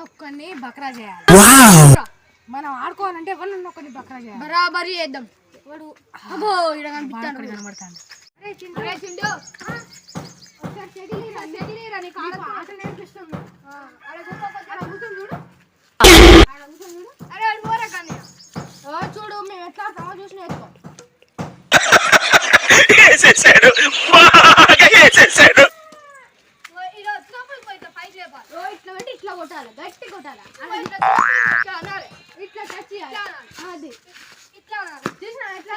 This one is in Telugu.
ఒక్కరిని బక్రా చేయాలి. మనం ఆడుకోవాలంటే ఎవరిని ఒక్కరిని బక్రా చేయాలి. బరాబరి చేద్దాం. వాడు అబ్బో ఇడ కనిపిస్తాడు. కనబడతాడు. అరే చిండు ఒకసారి చెడిలేరా నీ కాళ్ళ ఆట నేర్పిస్తాను. అరే వాడు పోరా కానీ చూడు మేము ఎట్లా ఆడతామో చూసి నేర్చుకో. ఇట్లా పెట్టి ఇట్లా కొట్టాలి, గట్టి కొట్టాలి, ఇట్లా టచ్ చేయాలి, అది ఇట్లా చూసినా ఎట్లా